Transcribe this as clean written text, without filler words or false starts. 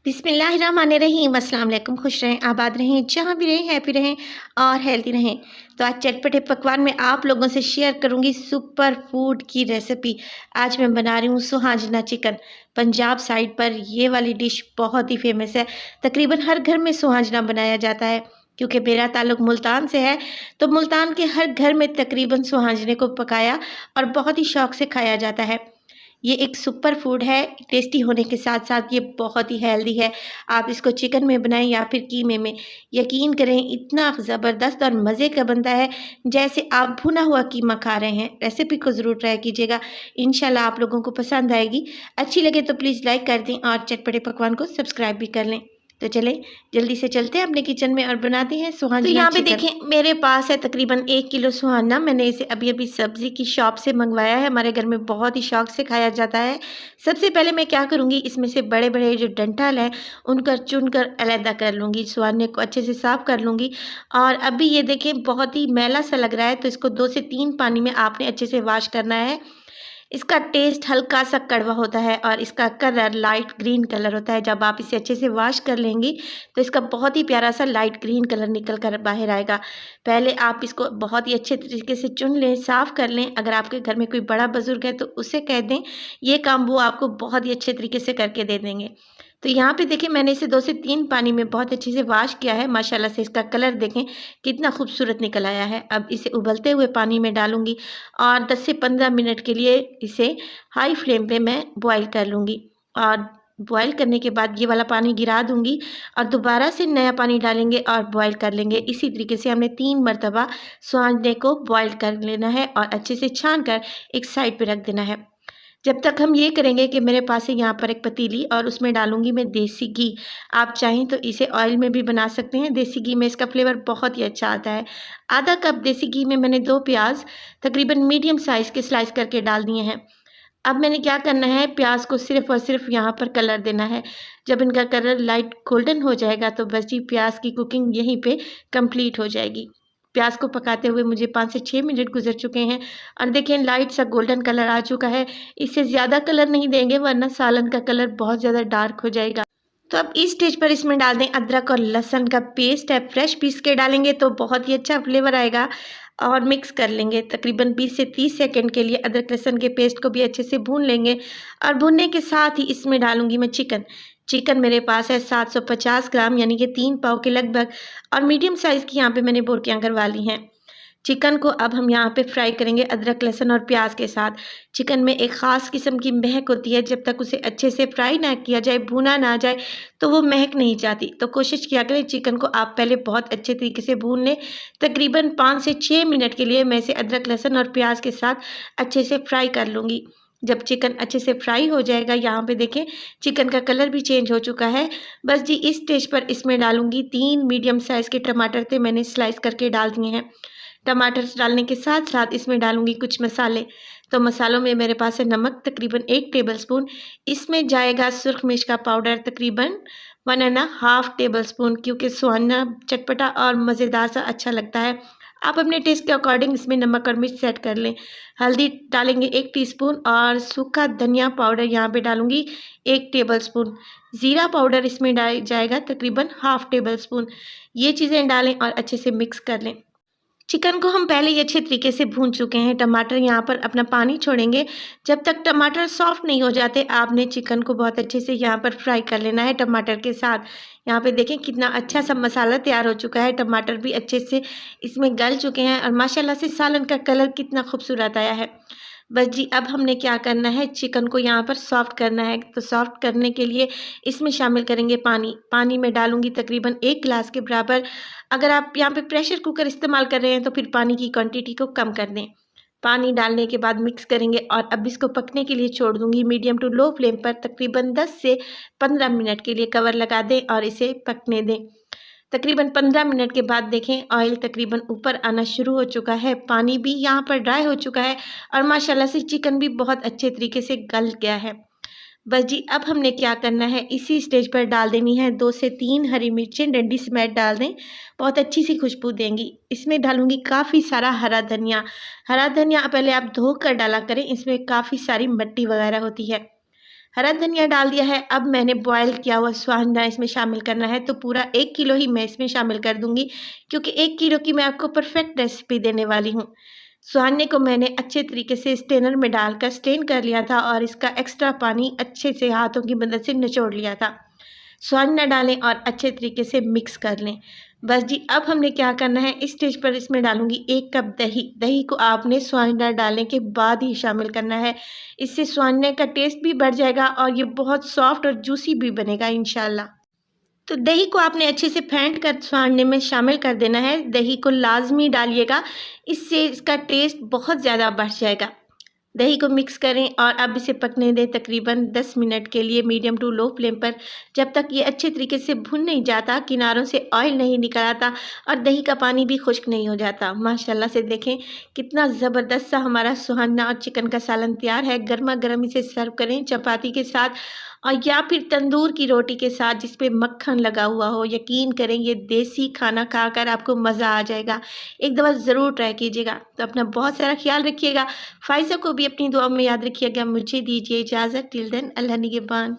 बिस्मिल्लाहिर्रहमानिर्रहीम। अस्सलाम वालेकुम। खुश रहें, आबाद रहें, जहाँ भी रहें हैप्पी रहें और हेल्दी रहें। तो आज चटपटे पकवान में आप लोगों से शेयर करूंगी सुपर फूड की रेसिपी। आज मैं बना रही हूँ सुहाजना चिकन। पंजाब साइड पर ये वाली डिश बहुत ही फेमस है। तकरीबन हर घर में सुहाजना बनाया जाता है। क्योंकि मेरा ताल्लुक मुल्तान से है, तो मुल्तान के हर घर में तकरीबन सुहाजने को पकाया और बहुत ही शौक से खाया जाता है। ये एक सुपर फूड है, टेस्टी होने के साथ साथ ये बहुत ही हेल्दी है। आप इसको चिकन में बनाएं या फिर कीमे में, यकीन करें इतना ज़बरदस्त और मज़े का बनता है जैसे आप भुना हुआ कीमा खा रहे हैं। रेसिपी को ज़रूर ट्राई कीजिएगा, इंशाल्लाह आप लोगों को पसंद आएगी। अच्छी लगे तो प्लीज़ लाइक कर दें और चटपटे पकवान को सब्सक्राइब भी कर लें। तो चलें जल्दी से चलते हैं अपने किचन में और बनाते हैं सुहाना। तो यहाँ पे देखें मेरे पास है तकरीबन 1 किलो सुहाना। मैंने इसे अभी अभी सब्ज़ी की शॉप से मंगवाया है। हमारे घर में बहुत ही शौक से खाया जाता है। सबसे पहले मैं क्या करूँगी, इसमें से बड़े बड़े जो डंठल हैं उनका चुन कर अलहदा कर लूँगी। सुहाने को अच्छे से साफ़ कर लूँगी। और अभी ये देखें बहुत ही मैला सा लग रहा है, तो इसको 2 से 3 पानी में आपने अच्छे से वॉश करना है। इसका टेस्ट हल्का सा कड़वा होता है और इसका कलर लाइट ग्रीन कलर होता है। जब आप इसे अच्छे से वॉश कर लेंगी तो इसका बहुत ही प्यारा सा लाइट ग्रीन कलर निकल कर बाहर आएगा। पहले आप इसको बहुत ही अच्छे तरीके से चुन लें, साफ़ कर लें। अगर आपके घर में कोई बड़ा बुजुर्ग है तो उसे कह दें, ये काम वो आपको बहुत ही अच्छे तरीके से करके दे देंगे। तो यहाँ पे देखिए मैंने इसे 2 से 3 पानी में बहुत अच्छे से वॉश किया है। माशाल्लाह से इसका कलर देखें कितना खूबसूरत निकल आया है। अब इसे उबलते हुए पानी में डालूँगी और 10 से 15 मिनट के लिए इसे हाई फ्लेम पे मैं बॉईल कर लूँगी। और बॉईल करने के बाद ये वाला पानी गिरा दूँगी और दोबारा से नया पानी डालेंगे और बॉईल कर लेंगे। इसी तरीके से हमने 3 मरतबा सुहाने को बॉईल कर लेना है और अच्छे से छान कर एक साइड पे रख देना है। जब तक हम ये करेंगे कि मेरे पास है यहाँ पर एक पतीली और उसमें डालूँगी मैं देसी घी। आप चाहें तो इसे ऑयल में भी बना सकते हैं। देसी घी में इसका फ्लेवर बहुत ही अच्छा आता है। आधा कप देसी घी में मैंने 2 प्याज तकरीबन मीडियम साइज़ के स्लाइस करके डाल दिए हैं। अब मैंने क्या करना है, प्याज को सिर्फ़ और सिर्फ यहाँ पर कलर देना है। जब इनका कलर लाइट गोल्डन हो जाएगा तो बस जी प्याज की कुकिंग यहीं पे कंप्लीट हो जाएगी। प्याज को पकाते हुए मुझे 5 से 6 मिनट गुजर चुके हैं और देखें लाइट सा गोल्डन कलर आ चुका है। इससे ज़्यादा कलर नहीं देंगे वरना सालन का कलर बहुत ज़्यादा डार्क हो जाएगा। तो अब इस स्टेज पर इसमें डाल दें अदरक और लहसुन का पेस्ट है। फ्रेश पीस के डालेंगे तो बहुत ही अच्छा फ्लेवर आएगा। और मिक्स कर लेंगे तकरीबन 20 से 30 सेकंड के लिए। अदरक लहसुन के पेस्ट को भी अच्छे से भून लेंगे और भूनने के साथ ही इसमें डालूंगी मैं चिकन। चिकन मेरे पास है 750 ग्राम यानी कि 3 पाव के लगभग, और मीडियम साइज़ की यहाँ पे मैंने बोटियाँ करवा ली हैं। चिकन को अब हम यहाँ पे फ्राई करेंगे अदरक लहसुन और प्याज के साथ। चिकन में एक ख़ास किस्म की महक होती है, जब तक उसे अच्छे से फ्राई ना किया जाए, भुना ना जाए तो वो महक नहीं जाती। तो कोशिश किया करें चिकन को आप पहले बहुत अच्छे तरीके से भून लें। तकरीबन 5 से 6 मिनट के लिए मैं इसे अदरक लहसुन और प्याज के साथ अच्छे से फ्राई कर लूँगी। जब चिकन अच्छे से फ्राई हो जाएगा, यहाँ पे देखें चिकन का कलर भी चेंज हो चुका है। बस जी इस स्टेज पर इसमें डालूँगी 3 मीडियम साइज़ के टमाटर थे, मैंने स्लाइस करके डाल दिए हैं। टमाटर डालने के साथ साथ इसमें डालूँगी कुछ मसाले। तो मसालों में मेरे पास है नमक तकरीबन 1 टेबलस्पून, इसमें जाएगा सुरख मिर्च का पाउडर तकरीबन 1 एंड हाफ टेबलस्पून, क्योंकि सुहाना चटपटा और मज़ेदार सा अच्छा लगता है। आप अपने टेस्ट के अकॉर्डिंग इसमें नमक और मिर्च सेट कर लें। हल्दी डालेंगे 1 टीस्पून और सूखा धनिया पाउडर यहाँ पे डालूँगी 1 टेबलस्पून। ज़ीरा पाउडर इसमें जाएगा तकरीबन हाफ टेबलस्पून। ये चीज़ें डालें और अच्छे से मिक्स कर लें। चिकन को हम पहले ही अच्छे तरीके से भून चुके हैं। टमाटर यहाँ पर अपना पानी छोड़ेंगे। जब तक टमाटर सॉफ्ट नहीं हो जाते आपने चिकन को बहुत अच्छे से यहाँ पर फ्राई कर लेना है टमाटर के साथ। यहाँ पे देखें कितना अच्छा सा मसाला तैयार हो चुका है। टमाटर भी अच्छे से इसमें गल चुके हैं और माशाल्लाह से सालन का कलर कितना खूबसूरत आया है। बस जी अब हमने क्या करना है, चिकन को यहाँ पर सॉफ्ट करना है। तो सॉफ्ट करने के लिए इसमें शामिल करेंगे पानी। पानी में डालूँगी तकरीबन 1 गिलास के बराबर। अगर आप यहाँ पे प्रेशर कुकर इस्तेमाल कर रहे हैं तो फिर पानी की क्वांटिटी को कम कर दें। पानी डालने के बाद मिक्स करेंगे और अब इसको पकने के लिए छोड़ दूँगी मीडियम टू लो फ्लेम पर। तकरीबन 10 से 15 मिनट के लिए कवर लगा दें और इसे पकने दें। तकरीबन 15 मिनट के बाद देखें ऑयल तकरीबन ऊपर आना शुरू हो चुका है। पानी भी यहाँ पर ड्राई हो चुका है और माशाल्लाह से चिकन भी बहुत अच्छे तरीके से गल गया है। बस जी अब हमने क्या करना है, इसी स्टेज पर डाल देनी है 2 से 3 हरी मिर्चें डंडी समेत डाल दें, बहुत अच्छी सी खुशबू देंगी। इसमें डालूंगी काफ़ी सारा हरा धनिया। हरा धनिया पहले आप धो कर डाला करें, इसमें काफ़ी सारी मिट्टी वगैरह होती है। हरा धनिया डाल दिया है। अब मैंने बॉयल किया हुआ स्वांजना इसमें शामिल करना है, तो पूरा 1 किलो ही मैं इसमें शामिल कर दूँगी, क्योंकि 1 किलो की मैं आपको परफेक्ट रेसिपी देने वाली हूँ। स्वांजने को मैंने अच्छे तरीके से स्ट्रेनर में डालकर स्ट्रेन कर लिया था और इसका एक्स्ट्रा पानी अच्छे से हाथों की मदद से निचोड़ लिया था। स्वांजना डालें और अच्छे तरीके से मिक्स कर लें। बस जी, अब हमने क्या करना है, इस स्टेज पर इसमें डालूँगी 1 कप दही। दही को आपने स्वांजना डालने के बाद ही शामिल करना है। इससे स्वांजने का टेस्ट भी बढ़ जाएगा और ये बहुत सॉफ्ट और जूसी भी बनेगा इंशाल्लाह। तो दही को आपने अच्छे से फेंट कर स्वांजने में शामिल कर देना है। दही को लाज़मी डालिएगा, इससे इसका टेस्ट बहुत ज़्यादा बढ़ जाएगा। दही को मिक्स करें और अब इसे पकने दें तकरीबन 10 मिनट के लिए मीडियम टू लो फ्लेम पर, जब तक ये अच्छे तरीके से भुन नहीं जाता, किनारों से ऑयल नहीं निकल आता और दही का पानी भी खुश्क नहीं हो जाता। माशाल्लाह से देखें कितना ज़बरदस्त सा हमारा सुहाना और चिकन का सालन तैयार है। गर्मा गर्म इसे सर्व करें चपाती के साथ और या फिर तंदूर की रोटी के साथ जिस पे मक्खन लगा हुआ हो। यकीन करें ये देसी खाना खाकर आपको मज़ा आ जाएगा। एक दफ़ा ज़रूर ट्राई कीजिएगा। तो अपना बहुत सारा ख्याल रखिएगा। फ़ाइज़ा को भी अपनी दुआ में याद रखिएगा। मुझे दीजिए इजाज़त। टिल देन, अल्लाह निगहबान।